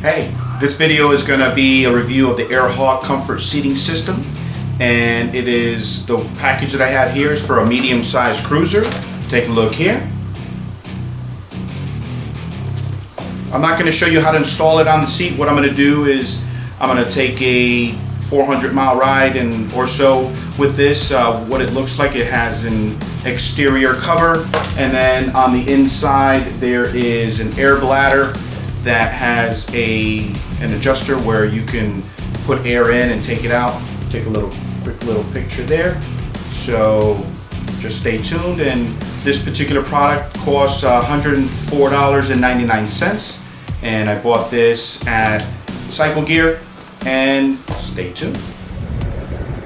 Hey, this video is going to be a review of the AirHawk Comfort Seating System, and it is the package that I have here is for a medium-sized cruiser. Take a look here. I'm not going to show you how to install it on the seat. What I'm going to do is I'm going to take a 400-mile ride and or so with this. What it looks like, it has an exterior cover, and then on the inside there is an air bladder that has an adjuster where you can put air in and take it out. Take a quick little picture there. So just stay tuned. And this particular product costs $104.99, and I bought this at Cycle Gear. And stay tuned.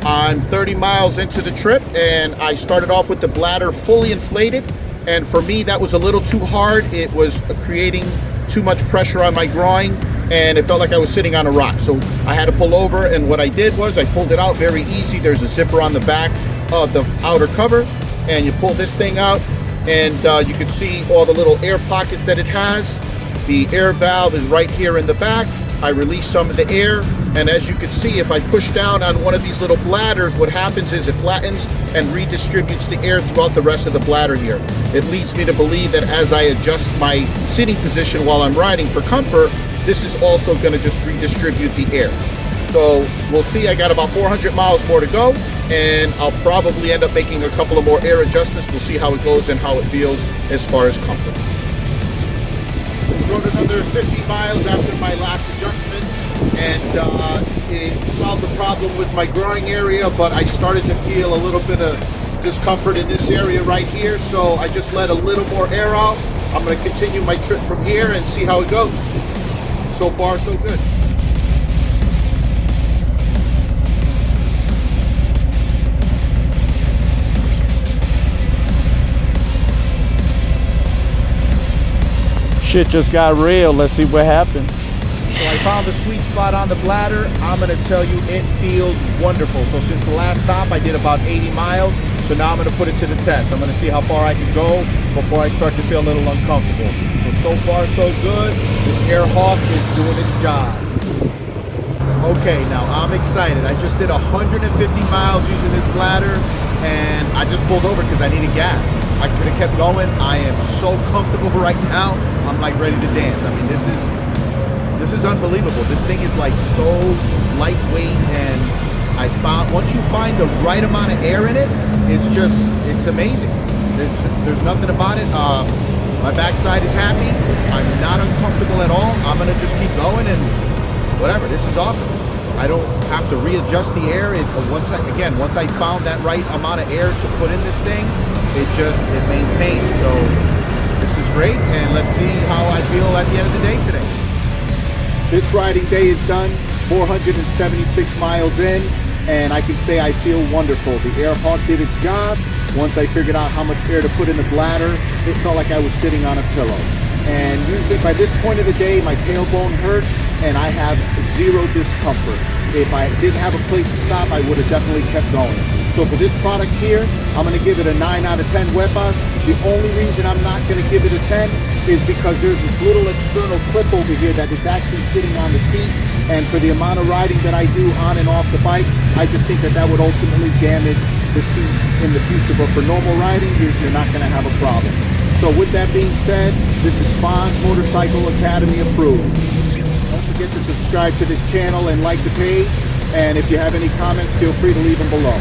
I'm 30 miles into the trip, and I started off with the bladder fully inflated, and for me that was a little too hard. It was creating too much pressure on my groin, and it felt like I was sitting on a rock. So I had to pull over, and what I did was I pulled it out very easy. There's a zipper on the back of the outer cover, and you pull this thing out, and you can see all the little air pockets that it has. The air valve is right here in the back. I release some of the air, and as you can see, if I push down on one of these little bladders, what happens is it flattens and redistributes the air throughout the rest of the bladder here. It leads me to believe that as I adjust my sitting position while I'm riding for comfort, this is also going to just redistribute the air. So we'll see. I got about 400 miles more to go, and I'll probably end up making a couple of more air adjustments. We'll see how it goes and how it feels as far as comfort. Rode another 50 miles after my last adjustment, and it solved the problem with my groin area, but I started to feel a little bit of discomfort in this area right here, so I just let a little more air out. I'm going to continue my trip from here and see how it goes. So far, so good. Shit just got real. Let's see what happens. So I found the sweet spot on the bladder. I'm going to tell you, it feels wonderful. So since the last stop, I did about 80 miles. So now I'm going to put it to the test. I'm going to see how far I can go before I start to feel a little uncomfortable. So far so good. This AirHawk is doing its job. Okay, now I'm excited. I just did 150 miles using this bladder, and I just pulled over because I needed gas. I could have kept going. I am so comfortable right now. I'm like ready to dance. I mean, this is unbelievable. This thing is like so lightweight, and I found once you find the right amount of air in it, it's amazing. There's nothing about it. My backside is happy. I'm not uncomfortable at all. I'm gonna just keep going and whatever. This is awesome. I don't have to readjust the air. Once I found that right amount of air to put in this thing, it maintains. So this is great, and let's see how I feel at the end of the day today. This riding day is done, 476 miles in, and I can say I feel wonderful. The AirHawk did its job. Once I figured out how much air to put in the bladder, it felt like I was sitting on a pillow. And usually by this point of the day, my tailbone hurts, and I have zero discomfort. If I didn't have a place to stop, I would have definitely kept going. So for this product here, I'm going to give it a 9 out of 10 Webos. The only reason I'm not going to give it a 10 is because there's this little external clip over here that is actually sitting on the seat, and for the amount of riding that I do on and off the bike, I just think that would ultimately damage the seat in the future. But for normal riding, you're not going to have a problem. So with that being said, this is Fonz Motorcycle Academy approved. Don't forget to subscribe to this channel and like the page, and if you have any comments, feel free to leave them below.